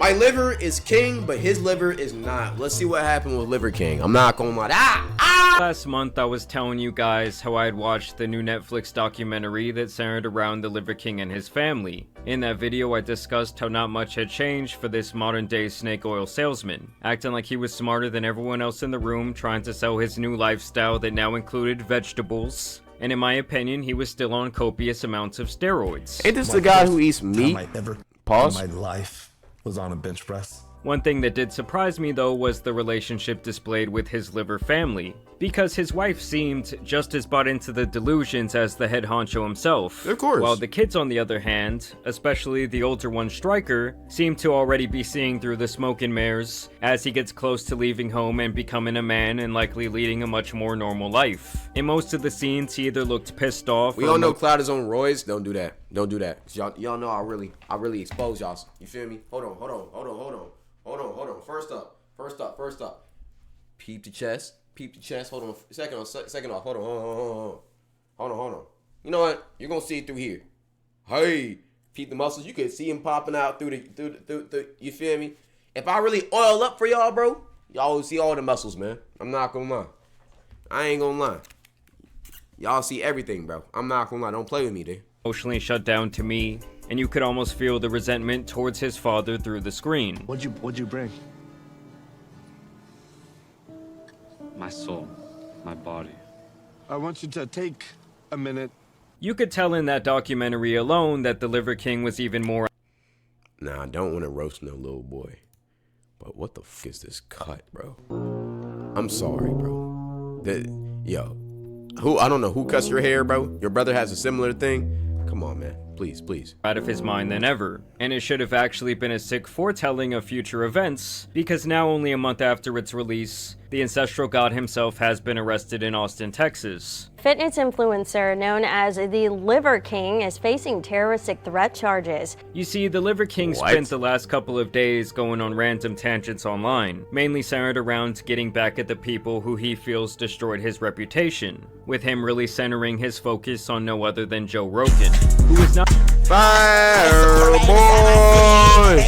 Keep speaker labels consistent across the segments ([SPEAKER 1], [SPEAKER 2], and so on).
[SPEAKER 1] My liver is king, but his liver is not. Let's see what happened with Liver King. I'm not gonna lie.
[SPEAKER 2] Last month, I was telling you guys how I had watched the new Netflix documentary that centered around the Liver King and his family. In that video, I discussed how not much had changed for this modern-day snake oil salesman, acting like he was smarter than everyone else in the room, trying to sell his new lifestyle that now included vegetables. And in my opinion, he was still on copious amounts of steroids.
[SPEAKER 1] Ain't this the guy who eats meat? Pause.
[SPEAKER 3] My life was on a bench press.
[SPEAKER 2] One thing that did surprise me though was the relationship displayed with his liver family, because his wife seemed just as bought into the delusions as the head honcho himself.
[SPEAKER 1] Of course.
[SPEAKER 2] While the kids on the other hand, especially the older one Striker, seemed to already be seeing through the smoke and mirrors as he gets close to leaving home and becoming a man and likely leading a much more normal life. In most of the scenes he either looked pissed off.
[SPEAKER 1] We all know Cloud is on roids. Don't do that. Don't do that. Y'all know I really expose y'all. You feel me? Hold on. First up. Peep the chest. Hold on. Second off. Hold on. You know what? You're gonna see it through here. Hey, peep the muscles. You can see him popping out through the. You feel me? If I really oil up for y'all, bro, y'all will see all the muscles, man. I'm not gonna lie. I ain't gonna lie. Y'all see everything, bro. I'm not gonna lie. Don't play with me, dude.
[SPEAKER 2] Emotionally shut down to me, and you could almost feel the resentment towards his father through the screen.
[SPEAKER 4] What'd you bring?
[SPEAKER 5] My soul, my body.
[SPEAKER 4] I want you to take a minute.
[SPEAKER 2] You could tell in that documentary alone that the Liver King was even more.
[SPEAKER 1] Nah, I don't want to roast no little boy. But what the f is this cut, bro? I'm sorry, bro. I don't know who cuts your hair, bro. Your brother has a similar thing. Come on, man. Please.
[SPEAKER 2] Out of his mind than ever. And it should have actually been a sick foretelling of future events, because now only a month after its release, the ancestral god himself has been arrested in Austin, Texas.
[SPEAKER 6] Fitness influencer known as the Liver King is facing terroristic threat charges.
[SPEAKER 2] You see, the Liver King spent the last couple of days going on random tangents online, mainly centered around getting back at the people who he feels destroyed his reputation, with him really centering his focus on no other than Joe Rogan, who is not
[SPEAKER 1] Fire boy.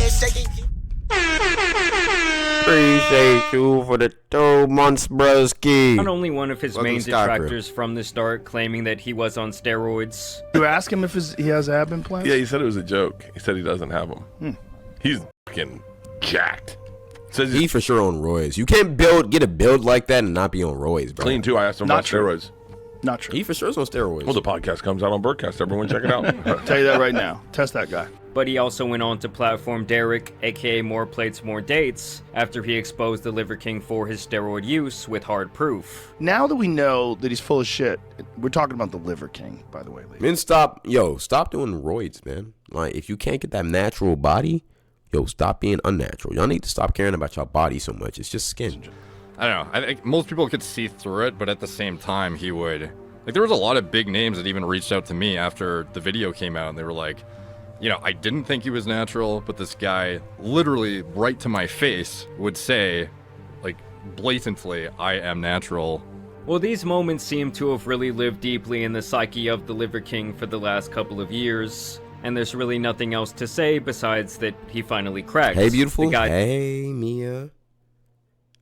[SPEAKER 1] Appreciate you for the 2 months, broski.
[SPEAKER 2] not only one of his main detractors from the start, claiming that he was on steroids.
[SPEAKER 7] You ask him if he has ab implants?
[SPEAKER 8] Yeah, he said it was a joke. He said he doesn't have them. He's fucking jacked. Says
[SPEAKER 1] He for sure on roids. You can't get a build like that and not be on roids, bro.
[SPEAKER 8] clean too. I asked him about steroids.
[SPEAKER 7] Not true.
[SPEAKER 1] He for sure is on steroids.
[SPEAKER 8] Well, the podcast comes out on Birdcast. Everyone check it out.
[SPEAKER 7] Tell you that right now. Test that guy.
[SPEAKER 2] But he also went on to platform Derek, aka More Plates, More Dates, after he exposed the Liver King for his steroid use with hard proof.
[SPEAKER 7] Now that we know that he's full of shit, we're talking about the Liver King, by the way.
[SPEAKER 1] Men, stop doing roids, man. Like, if you can't get that natural body, stop being unnatural. Y'all need to stop caring about your body so much. It's just skin.
[SPEAKER 5] I don't know. I think most people could see through it, but at the same time, he would. Like, there was a lot of big names that even reached out to me after the video came out, and they were like, I didn't think he was natural, but this guy literally right to my face would say, like, blatantly, I am natural.
[SPEAKER 2] Well, these moments seem to have really lived deeply in the psyche of the Liver King for the last couple of years, and there's really nothing else to say besides that he finally cracked.
[SPEAKER 1] Hey, beautiful. Hey, Mia.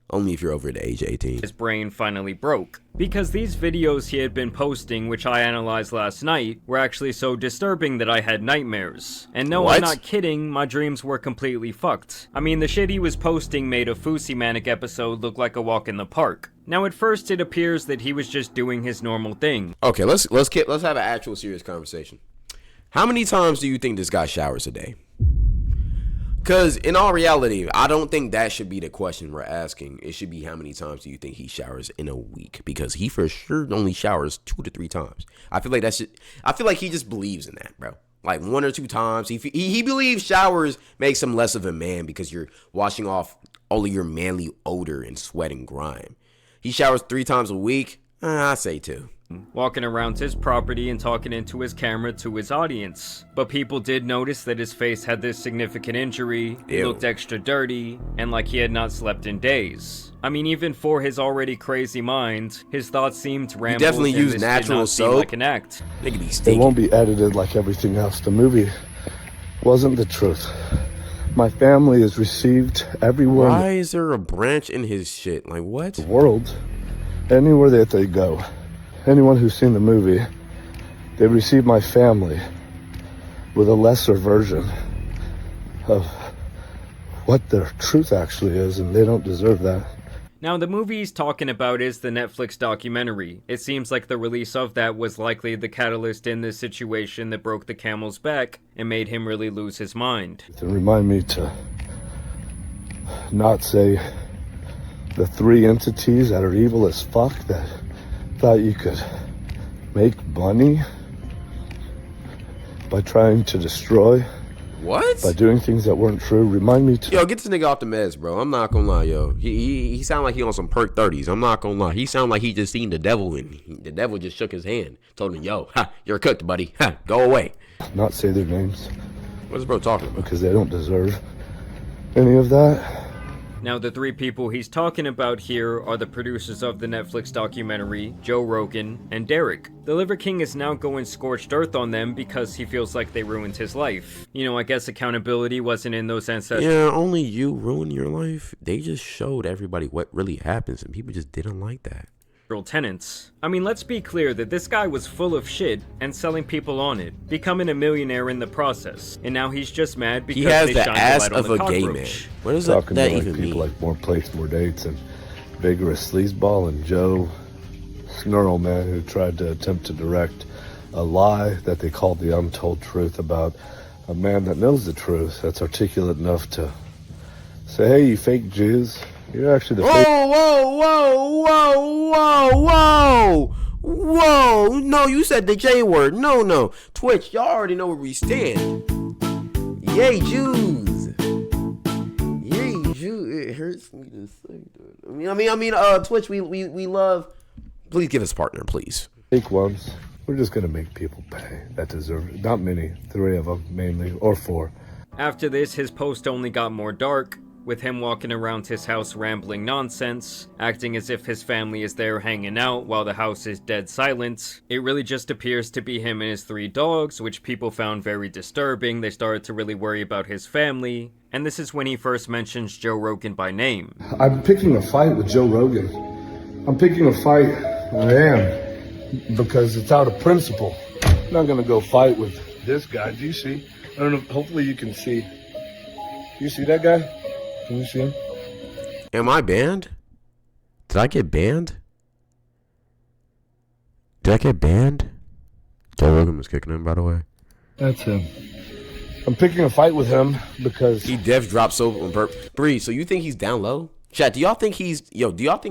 [SPEAKER 1] Only if you're over the age of 18.
[SPEAKER 2] His brain finally broke. Because these videos he had been posting, which I analyzed last night, were actually so disturbing that I had nightmares. And no, I'm not kidding, my dreams were completely fucked. I mean, the shit he was posting made a Fousey Manic episode look like a walk in the park. Now, at first, it appears that he was just doing his normal thing.
[SPEAKER 1] Okay, let's have an actual serious conversation. How many times do you think this guy showers a day? Because in all reality, I don't think that should be the question we're asking. It should be how many times do you think he showers in a week? Because he for sure only showers 2 to 3 times. I feel like he just believes in that, bro. Like 1 or 2 times. He believes showers makes him less of a man because you're washing off all of your manly odor and sweat and grime. He showers 3 times a week. I say 2.
[SPEAKER 2] Walking around his property and talking into his camera to his audience. But people did notice that his face had this significant injury, looked extra dirty, and like he had not slept in days. I mean, even for his already crazy mind, his thoughts seemed rambled.
[SPEAKER 1] He definitely used natural soap.
[SPEAKER 2] Like an act.
[SPEAKER 4] It won't be edited like everything else. The movie wasn't the truth. My family is received everywhere
[SPEAKER 1] Why is there a branch in his shit? Like, what?
[SPEAKER 4] in the world, anywhere that they go. Anyone who's seen the movie, they receive my family with a lesser version of what their truth actually is, and they don't deserve that.
[SPEAKER 2] Now, the movie he's talking about is the Netflix documentary. It seems like the release of that was likely the catalyst in this situation that broke the camel's back and made him really lose his mind.
[SPEAKER 4] To remind me to not say the three entities that are evil as fuck that thought you could make money by trying to destroy,
[SPEAKER 1] What?
[SPEAKER 4] by doing things that weren't true. Remind me to...
[SPEAKER 1] Yo, get this nigga off the meds, bro. I'm not gonna lie, yo. He sound like he on some perk 30s. I'm not gonna lie. He sound like he just seen the devil and the devil just shook his hand. Told him, yo, ha, you're cooked, buddy. Ha, go away.
[SPEAKER 4] not say their names
[SPEAKER 1] What's bro talking about?
[SPEAKER 4] because they don't deserve any of that.
[SPEAKER 2] Now, the three people he's talking about here are the producers of the Netflix documentary, Joe Rogan and Derek. The Liver King is now going scorched earth on them because he feels like they ruined his life. You know, I guess accountability wasn't in those ancestors.
[SPEAKER 1] Yeah, only you ruin your life. They just showed everybody what really happens, and people just didn't like that.
[SPEAKER 2] Tenants. I mean, let's be clear that this guy was full of shit and selling people on it, becoming a millionaire in the process. And now he's just mad because
[SPEAKER 1] He has
[SPEAKER 2] they
[SPEAKER 1] the
[SPEAKER 2] shined
[SPEAKER 1] ass
[SPEAKER 2] the light
[SPEAKER 1] of
[SPEAKER 2] on the
[SPEAKER 1] a gay man.
[SPEAKER 2] cockroach.
[SPEAKER 1] What does
[SPEAKER 4] Talking
[SPEAKER 1] that
[SPEAKER 4] to like
[SPEAKER 1] even
[SPEAKER 4] people
[SPEAKER 1] mean?
[SPEAKER 4] like more plates, more dates, and vigorous sleazeball, and Joe Snurl, man, who tried to attempt to direct a lie that they called the untold truth about a man that knows the truth, that's articulate enough to say, hey, you fake Jews, you're actually the fake...
[SPEAKER 1] Whoa. No, you said the J word. No. Twitch, y'all already know where we stand. Yay, Jews. It hurts me to say that. Twitch, we love. Please give us a partner, please.
[SPEAKER 4] fake ones. We're just gonna make people pay that deserve it. Not many, 3 of them mainly, or 4.
[SPEAKER 2] After this, his post only got more dark, with him walking around his house rambling nonsense, acting as if his family is there hanging out while the house is dead silent. It really just appears to be him and his 3 dogs, which people found very disturbing. They started to really worry about his family, and this is when he first mentions Joe Rogan by name.
[SPEAKER 4] I'm picking a fight with Joe Rogan. I'm picking a fight, I am, because it's out of principle. I'm not gonna go fight with this guy. Do you see? I don't know, hopefully you can see. You see that guy? Can you see him?
[SPEAKER 1] Am I banned? Did I get banned? Joe Rogan was kicking him, by the way.
[SPEAKER 4] That's him. I'm picking a fight with him because...
[SPEAKER 1] He def dropped so on purpose. Bree, so you think he's down low? Chat, do y'all think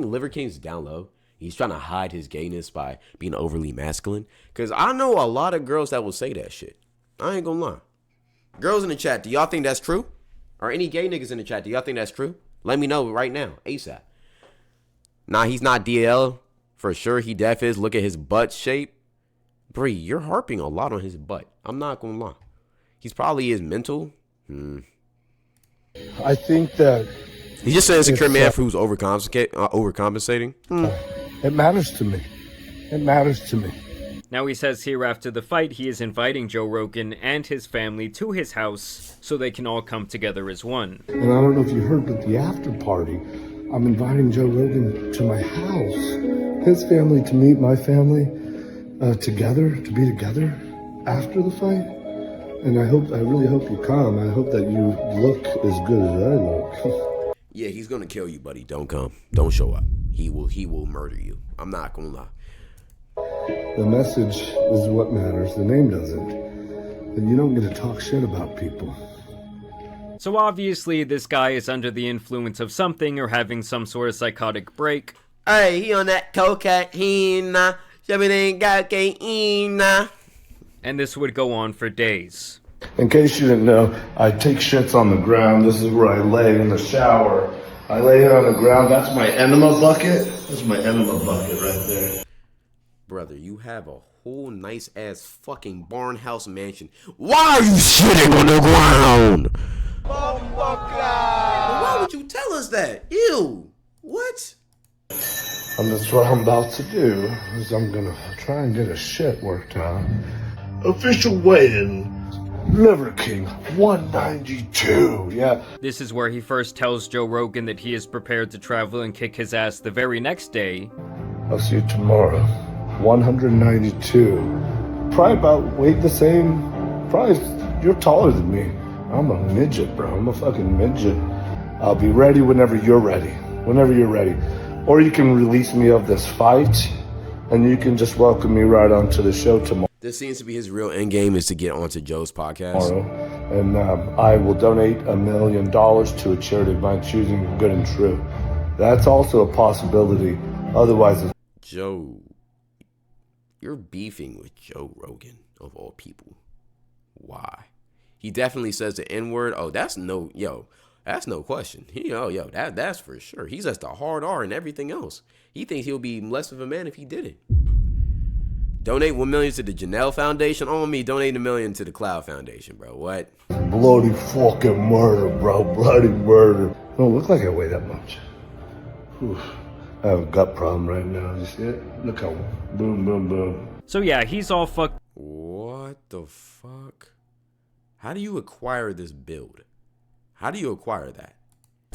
[SPEAKER 1] Liver King's down low? He's trying to hide his gayness by being overly masculine? Because I know a lot of girls that will say that shit. I ain't gonna lie. Girls in the chat, do y'all think that's true? Or any gay niggas in the chat, do y'all think that's true? Let me know right now, ASAP. Nah, he's not DL. For sure, he def is. Look at his butt shape. Bree, you're harping a lot on his butt. I'm not gonna lie. He's probably is mental.
[SPEAKER 4] I think that...
[SPEAKER 1] He's just an insecure man who's overcompensating.
[SPEAKER 4] It matters to me. It matters to me.
[SPEAKER 2] Now he says here after the fight he is inviting Joe Rogan and his family to his house so they can all come together as one.
[SPEAKER 4] And I don't know if you heard, but the after party, I'm inviting Joe Rogan to my house. His family to meet my family together, to be together after the fight. And I really hope you come. I hope that you look as good as I look.
[SPEAKER 1] Yeah, he's gonna kill you, buddy. Don't come. Don't show up. He will murder you. I'm not gonna lie.
[SPEAKER 4] The message is what matters. The name doesn't. And you don't get to talk shit about people.
[SPEAKER 2] So obviously this guy is under the influence of something or having some sort of psychotic break.
[SPEAKER 1] Hey, he on that cocaine.
[SPEAKER 2] And this would go on for days.
[SPEAKER 4] In case you didn't know, I take shits on the ground. This is where I lay in the shower. I lay here on the ground. That's my enema bucket. That's my enema bucket right there.
[SPEAKER 1] Brother, you have a whole nice ass fucking barn house mansion. Why are you shitting on the ground? Why would you tell us that? Ew. What?
[SPEAKER 4] And that's what I'm about to do. Is I'm gonna try and get a shit worked out. Official weigh-in Liver King 192. Yeah.
[SPEAKER 2] This is where he first tells Joe Rogan that he is prepared to travel and kick his ass the very next day.
[SPEAKER 4] I'll see you tomorrow. 192. Probably about weight the same. Probably you're taller than me. I'm a midget, bro. I'm a fucking midget. I'll be ready whenever you're ready. Whenever you're ready. Or you can release me of this fight, and you can just welcome me right onto the show tomorrow.
[SPEAKER 1] This seems to be his real end game, is to get onto Joe's podcast.
[SPEAKER 4] And I will donate $1 million to a charity of my choosing, good and true. That's also a possibility. Otherwise, it's
[SPEAKER 1] Joe, you're beefing with Joe Rogan, of all people. Why? He definitely says the N-word. Oh, that's no question. That's for sure. He's just a hard R and everything else. He thinks he'll be less of a man if he did it. Donate $1 million to the Janelle Foundation. On me, donate $1 million to the Cloud Foundation, bro. What?
[SPEAKER 4] bloody fucking murder, bro. Bloody murder. Don't look like I weigh that much. Whew. I have a gut problem right now. You see it? Look how boom, boom, boom.
[SPEAKER 2] So yeah, he's all fucked.
[SPEAKER 1] What the fuck? How do you acquire this build? How do you acquire that?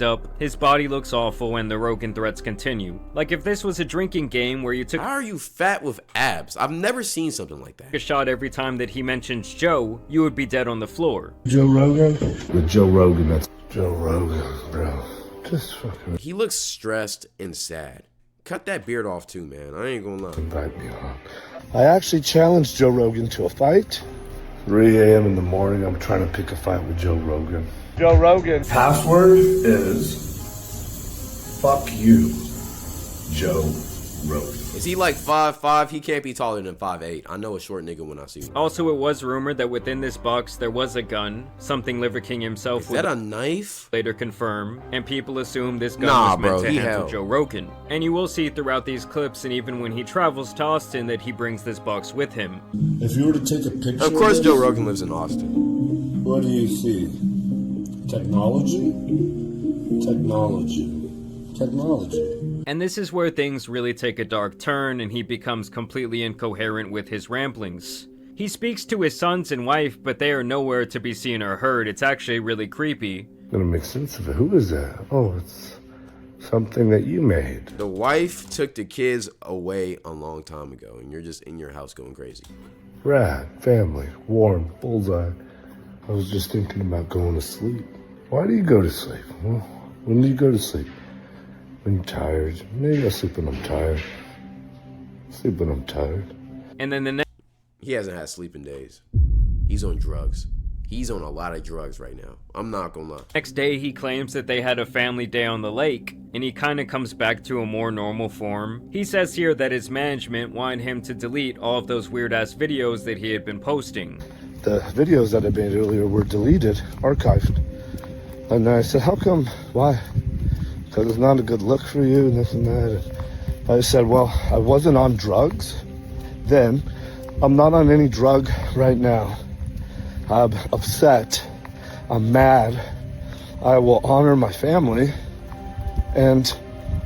[SPEAKER 2] Up. His body looks awful and the Rogan threats continue. Like if this was a drinking game where you took
[SPEAKER 1] How are you fat with abs? I've never seen something like that.
[SPEAKER 2] a shot every time that he mentions Joe, you would be dead on the floor.
[SPEAKER 4] Joe Rogan? With Joe Rogan, that's Joe Rogan, bro. Just fucking
[SPEAKER 1] He looks stressed and sad. Cut that beard off too, man. I ain't gonna lie.
[SPEAKER 4] invite me on. I actually challenged Joe Rogan to a fight. 3 a.m. in the morning, I'm trying to pick a fight with Joe Rogan. Joe Rogan. Password is fuck you, Joe Rogan.
[SPEAKER 1] Is he like 5'5"? He can't be taller than 5'8". I know a short nigga when I see him.
[SPEAKER 2] Also, it was rumored that within this box there was a gun, something Liver King himself
[SPEAKER 1] Is
[SPEAKER 2] would
[SPEAKER 1] that a knife?
[SPEAKER 2] later confirm, and people assume this gun
[SPEAKER 1] Nah,
[SPEAKER 2] was meant
[SPEAKER 1] bro,
[SPEAKER 2] to
[SPEAKER 1] he
[SPEAKER 2] hand
[SPEAKER 1] held.
[SPEAKER 2] to Joe Rogan. And you will see throughout these clips and even when he travels to Austin that he brings this box with him.
[SPEAKER 9] If you were to take a picture
[SPEAKER 1] Of course,
[SPEAKER 9] this,
[SPEAKER 1] Joe Rogan lives in Austin.
[SPEAKER 9] what do you see? Technology? Technology. Technology.
[SPEAKER 2] And this is where things really take a dark turn and he becomes completely incoherent with his ramblings. He speaks to his sons and wife, but they are nowhere to be seen or heard. It's actually really creepy.
[SPEAKER 4] Gonna make sense of it. Who is that? Oh, it's something that you made.
[SPEAKER 1] The wife took the kids away a long time ago, and you're just in your house going crazy.
[SPEAKER 4] Rad, family, warm, bullseye. I was just thinking about going to sleep. Why do you go to sleep? Well, when do you go to sleep? When you're tired. Maybe I sleep when I'm tired. Sleep when I'm tired.
[SPEAKER 2] And then the
[SPEAKER 1] He hasn't had sleeping days. He's on drugs. He's on a lot of drugs right now. I'm not gonna lie.
[SPEAKER 2] next day he claims that they had a family day on the lake, and he kinda comes back to a more normal form. He says here that his management wanted him to delete all of those weird ass videos that he had been posting.
[SPEAKER 4] The videos that I made earlier were deleted, archived. And I said, how come? Why? Because it's not a good look for you and this and that. And I said, well, I wasn't on drugs then. I'm not on any drug right now. I'm upset. I'm mad. I will honor my family. And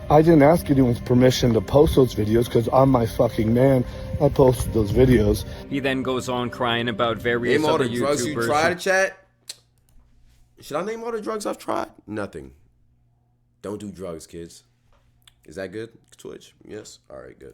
[SPEAKER 4] I didn't ask anyone's permission to post those videos because I'm my fucking man. I posted those videos.
[SPEAKER 2] He then goes on crying about various
[SPEAKER 1] Name all
[SPEAKER 2] other
[SPEAKER 1] the drugs you
[SPEAKER 2] YouTubers.
[SPEAKER 1] tried, chat. Should I name all the drugs I've tried? Nothing. Don't do drugs, kids. Is that good? Twitch? Yes? Alright, good.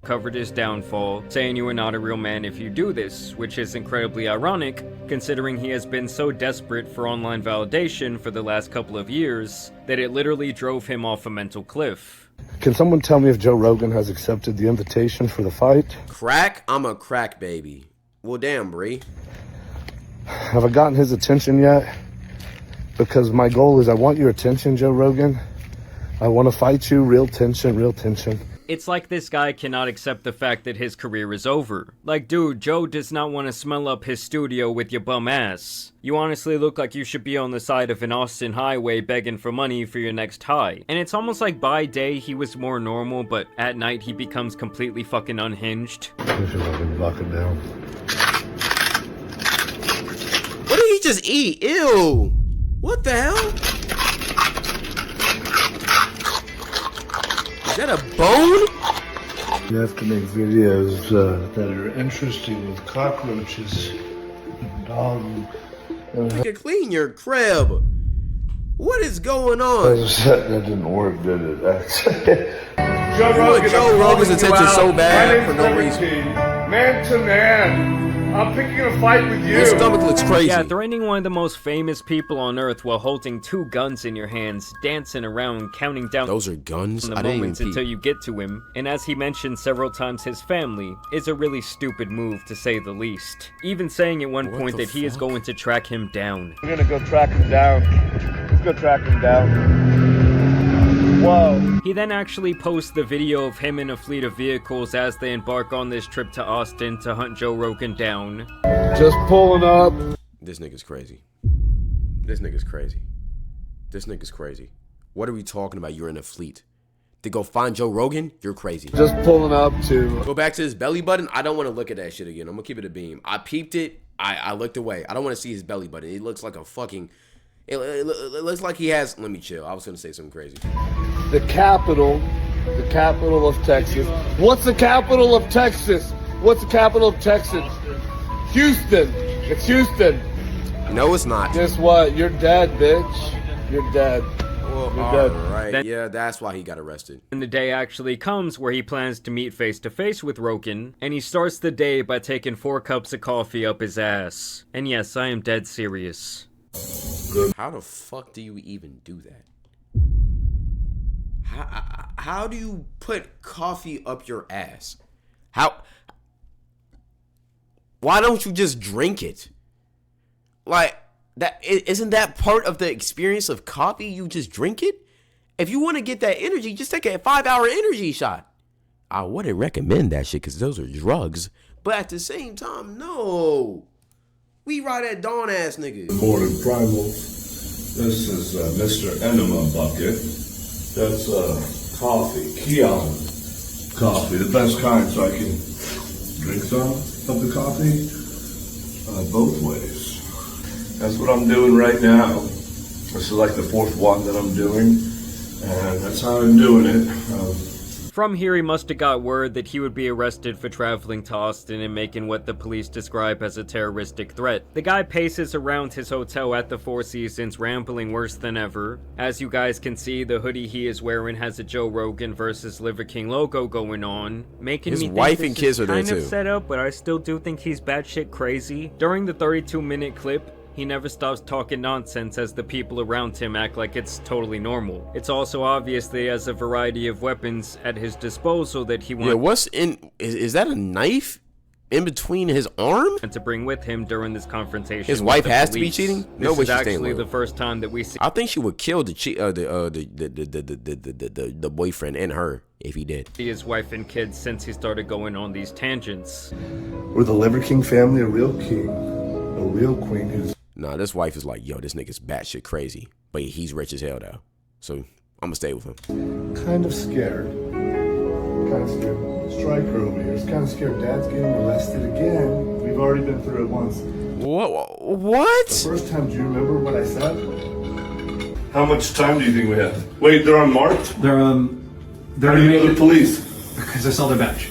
[SPEAKER 2] Covered his downfall, saying you are not a real man if you do this, which is incredibly ironic, considering he has been so desperate for online validation for the last couple of years, that it literally drove him off a mental cliff.
[SPEAKER 4] Can someone tell me if Joe Rogan has accepted the invitation for the fight?
[SPEAKER 1] Crack? I'm a crack baby. Well, damn, Bree.
[SPEAKER 4] Have I gotten his attention yet? Because my goal is I want your attention, Joe Rogan. I want to fight you. Real tension, real tension.
[SPEAKER 2] It's like this guy cannot accept the fact that his career is over. Like, dude, Joe does not want to smell up his studio with your bum ass. You honestly look like you should be on the side of an Austin highway begging for money for your next high. And it's almost like by day he was more normal, but at night he becomes completely fucking unhinged.
[SPEAKER 4] Lock it down.
[SPEAKER 1] What did he just eat? Ew. What the hell? Is that a bone?
[SPEAKER 4] You have to make videos that are interesting with cockroaches dog.
[SPEAKER 1] Nigga, clean your crib. What is going on?
[SPEAKER 4] That didn't work, did it?
[SPEAKER 1] Joe Rogan's attention so bad for no reason.
[SPEAKER 4] Man to man. I'm picking a fight with you.
[SPEAKER 1] Your stomach looks crazy.
[SPEAKER 2] Yeah, threatening one of the most famous people on earth while holding 2 guns in your hands, dancing around, counting down
[SPEAKER 1] Those are guns?
[SPEAKER 2] the
[SPEAKER 1] I didn't
[SPEAKER 2] moments
[SPEAKER 1] even
[SPEAKER 2] until you get to him, and as he mentioned several times, his family is a really stupid move to say the least. Even saying at one point that he is going to track him down.
[SPEAKER 4] We're gonna go track him down. Let's go track him down. Whoa.
[SPEAKER 2] He then actually posts the video of him in a fleet of vehicles as they embark on this trip to Austin to hunt Joe Rogan down.
[SPEAKER 4] Just pulling up.
[SPEAKER 1] This nigga's crazy. This nigga's crazy. This nigga's crazy. What are we talking about? You're in a fleet. To go find Joe Rogan? You're crazy.
[SPEAKER 4] Just pulling up to...
[SPEAKER 1] Go back to his belly button. I don't want to look at that shit again. I'm gonna keep it a beam. I peeped it. I looked away. I don't want to see his belly button. It looks like a fucking... It looks like he has... Let me chill. I was gonna say something crazy.
[SPEAKER 4] The capital of Texas. What's the capital of Texas? What's the capital of Texas? Houston. It's Houston.
[SPEAKER 1] No, it's not.
[SPEAKER 4] Guess what? You're dead, bitch. You're dead.
[SPEAKER 1] Well,
[SPEAKER 4] You're dead.
[SPEAKER 1] alright. Yeah, that's why he got arrested.
[SPEAKER 2] And the day actually comes where he plans to meet face to face with Rogan, and he starts the day by taking 4 cups of coffee up his ass. And yes, I am dead serious.
[SPEAKER 1] How the fuck do you even do that? How do you put coffee up your ass? Why don't you just drink it? Like, that isn't that part of the experience of coffee? You just drink it? If you want to get that energy, just take a 5-hour energy shot. I wouldn't recommend that shit because those are drugs. But at the same time, no. We ride that Dawn ass nigga.
[SPEAKER 9] Good morning, Primals. This is Mr. Enema Bucket. That's coffee, Keon coffee, the best kind, so I can drink some of the coffee both ways. That's what I'm doing right now. This is like the 4th one that I'm doing, and that's how I'm doing it.
[SPEAKER 2] From here, he must have got word that he would be arrested for traveling to Austin and making what the police describe as a terroristic threat. The guy paces around his hotel at the Four Seasons, rambling worse than ever. As you guys can see, the hoodie he is wearing has a Joe Rogan versus Liver King logo going on, making
[SPEAKER 1] His
[SPEAKER 2] me
[SPEAKER 1] wife
[SPEAKER 2] think
[SPEAKER 1] and
[SPEAKER 2] this
[SPEAKER 1] kids
[SPEAKER 2] is
[SPEAKER 1] are there
[SPEAKER 2] kind of
[SPEAKER 1] too.
[SPEAKER 2] set up, but I still do think he's batshit crazy. During the 32-minute clip, he never stops talking nonsense as the people around him act like it's totally normal. It's also obvious that he has a variety of weapons at his disposal that he wants.
[SPEAKER 1] Yeah, what's in... Is that a knife in between his arm?
[SPEAKER 2] And to bring with him during this confrontation.
[SPEAKER 1] His
[SPEAKER 2] with
[SPEAKER 1] wife
[SPEAKER 2] the
[SPEAKER 1] has to be
[SPEAKER 2] police.
[SPEAKER 1] cheating?
[SPEAKER 2] This
[SPEAKER 1] No way
[SPEAKER 2] is
[SPEAKER 1] she's staying
[SPEAKER 2] actually
[SPEAKER 1] loyal.
[SPEAKER 2] the first time that we see.
[SPEAKER 1] I think she would kill the boyfriend and her if he did.
[SPEAKER 2] His wife and kids since he started going on these tangents.
[SPEAKER 4] We're the Liver King family, a real king, a real queen who's...
[SPEAKER 1] Nah, this wife is like, yo, this nigga's batshit crazy. But he's rich as hell, though. So, I'm gonna stay with him.
[SPEAKER 4] kind of scared. Kind of scared. Striker over here is kind of scared. Dad's getting arrested again. We've already been through it once.
[SPEAKER 1] What?
[SPEAKER 4] The first time, do you remember what I said? How much time do you think we have? Wait, they're unmarked?
[SPEAKER 10] They're
[SPEAKER 4] How do you know the police?
[SPEAKER 10] because I saw their badge.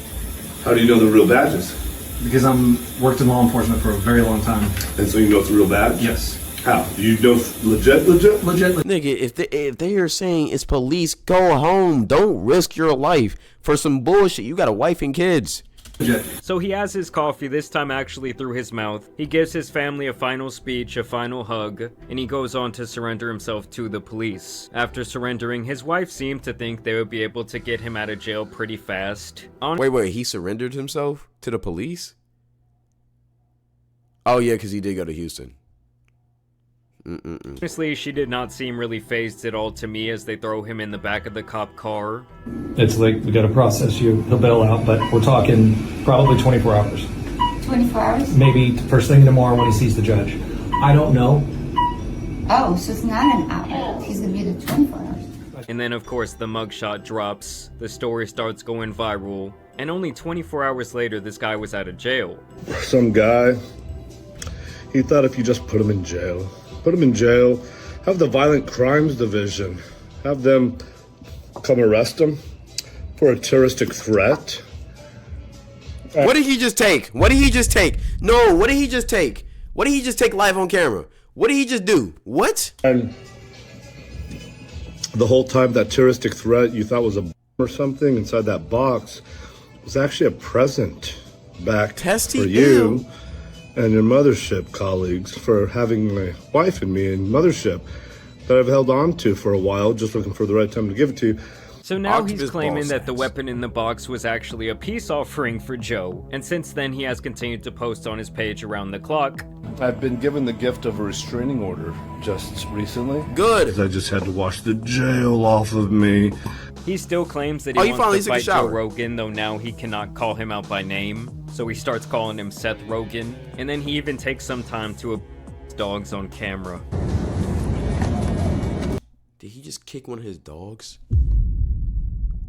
[SPEAKER 4] How do you know the real badges?
[SPEAKER 10] Because worked in law enforcement for a very long time.
[SPEAKER 4] And so you know it's a real badge?
[SPEAKER 10] Yes.
[SPEAKER 4] How? You know legit?
[SPEAKER 1] Nigga, if they are saying it's police, go home. Don't risk your life for some bullshit. You got a wife and kids.
[SPEAKER 2] So he has his coffee, this time actually through his mouth. He gives his family a final speech, a final hug, and he goes on to surrender himself to the police. After surrendering, his wife seemed to think they would be able to get him out of jail pretty fast.
[SPEAKER 1] Wait, he surrendered himself to the police? Oh yeah, because he did go to Houston.
[SPEAKER 2] Honestly, she did not seem really fazed at all to me as they throw him in the back of the cop car.
[SPEAKER 10] It's like, we gotta process you. He'll bail out, but we're talking probably 24 hours.
[SPEAKER 11] 24 hours?
[SPEAKER 10] Maybe first thing tomorrow when he sees the judge. I don't know.
[SPEAKER 11] Oh, so it's not an hour. He's gonna be there 24 hours.
[SPEAKER 2] And then, of course, the mugshot drops, the story starts going viral, and only 24 hours later, this guy was out of jail.
[SPEAKER 4] Some guy, he thought if you just put him in jail, have the Violent Crimes Division, have them come arrest him for a terroristic threat.
[SPEAKER 1] What did he just take? No, what did he just take? What did he just take live on camera? What did he just do? What?
[SPEAKER 4] And the whole time that terroristic threat you thought was a bomb or something inside that box was actually a present back for you and your mothership colleagues for having my wife and me in mothership that I've held on to for a while, just looking for the right time to give it to you.
[SPEAKER 2] So now he's claiming that the weapon in the box was actually a peace offering for Joe, and since then he has continued to post on his page around the clock.
[SPEAKER 4] I've been given the gift of a restraining order just recently.
[SPEAKER 1] Good.
[SPEAKER 4] I just had to wash the jail off of me.
[SPEAKER 2] He still claims that he wants to fight Joe Rogan, though now he cannot call him out by name, so he starts calling him Seth Rogan, and then he even takes some time to abuse dogs on camera.
[SPEAKER 1] Did he just kick one of his dogs?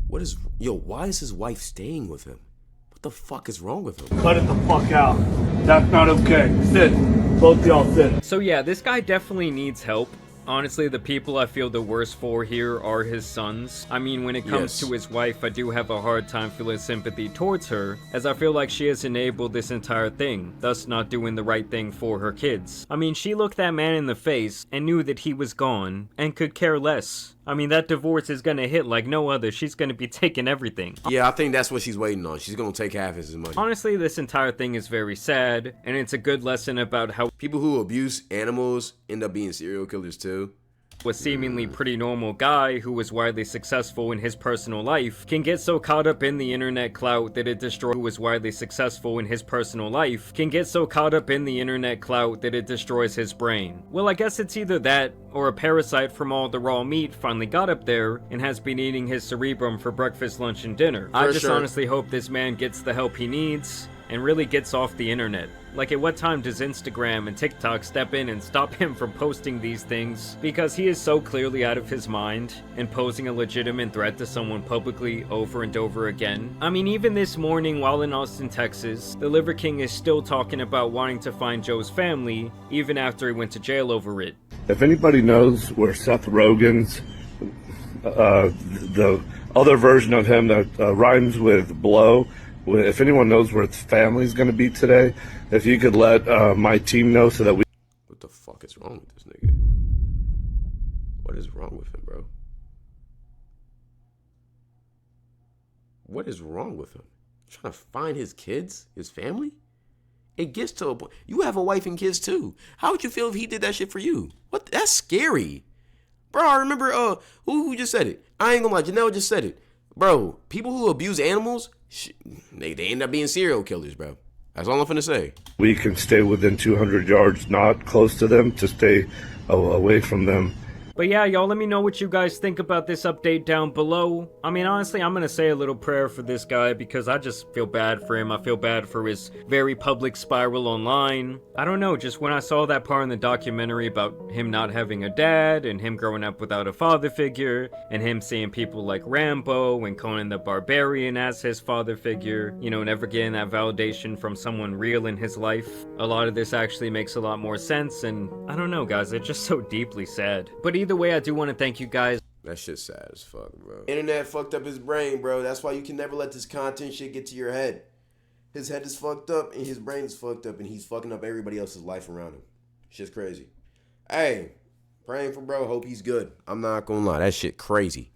[SPEAKER 1] Why is his wife staying with him? What the fuck is wrong with him?
[SPEAKER 10] Cut it the fuck out. That's not okay. Sit. Both y'all sit.
[SPEAKER 2] So yeah, this guy definitely needs help. Honestly, the people I feel the worst for here are his sons. I mean, when it comes to his wife, I do have a hard time feeling sympathy towards her, as I feel like she has enabled this entire thing, thus not doing the right thing for her kids. I mean, she looked that man in the face and knew that he was gone, and could care less. I mean, that divorce is gonna hit like no other. She's gonna be taking everything.
[SPEAKER 1] Yeah, I think that's what she's waiting on. She's gonna take half his money.
[SPEAKER 2] Honestly, this entire thing is very sad, and it's a good lesson about how
[SPEAKER 1] people who abuse animals end up being serial killers too.
[SPEAKER 2] A seemingly pretty normal guy who was widely successful in his personal life can get so caught up in the internet clout that it destroys his brain. Well, I guess it's either that or a parasite from all the raw meat finally got up there and has been eating his cerebrum for breakfast, lunch, and dinner. I just honestly hope this man gets the help he needs and really gets off the internet. Like, at what time does Instagram and TikTok step in and stop him from posting these things? Because he is so clearly out of his mind and posing a legitimate threat to someone publicly over and over again. I mean, even this morning while in Austin, Texas, the Liver King is still talking about wanting to find Joe's family, even after he went to jail over it.
[SPEAKER 4] If anybody knows where Seth Rogen's, the other version of him that rhymes with blow, if anyone knows where its family's going to be today, if you could let my team know so that we...
[SPEAKER 1] What the fuck is wrong with this nigga? What is wrong with him, bro? What is wrong with him? Trying to find his kids? His family? It gets to a point. You have a wife and kids too. How would you feel if he did that shit for you? What? That's scary. Bro, I remember, who just said it? I ain't gonna lie, Janelle just said it. Bro, people who abuse animals, they end up being serial killers, bro. That's all I'm finna say.
[SPEAKER 4] We can stay within 200 yards, not close to them, to stay away from them.
[SPEAKER 2] But yeah, y'all, let me know what you guys think about this update down below. I mean, honestly, I'm gonna say a little prayer for this guy because I just feel bad for him. I feel bad for his very public spiral online. I don't know, just when I saw that part in the documentary about him not having a dad and him growing up without a father figure and him seeing people like Rambo and Conan the Barbarian as his father figure, you know, never getting that validation from someone real in his life. A lot of this actually makes a lot more sense, and I don't know, guys, it's just so deeply sad. But either way, I do want to thank you guys.
[SPEAKER 1] That shit's sad as fuck, bro. Internet fucked up his brain, bro. That's why you can never let this content shit get to your head. His head is fucked up and his brain is fucked up and he's fucking up everybody else's life around him. Shit's crazy. Hey, praying for bro. Hope he's good. I'm not gonna lie. That shit crazy.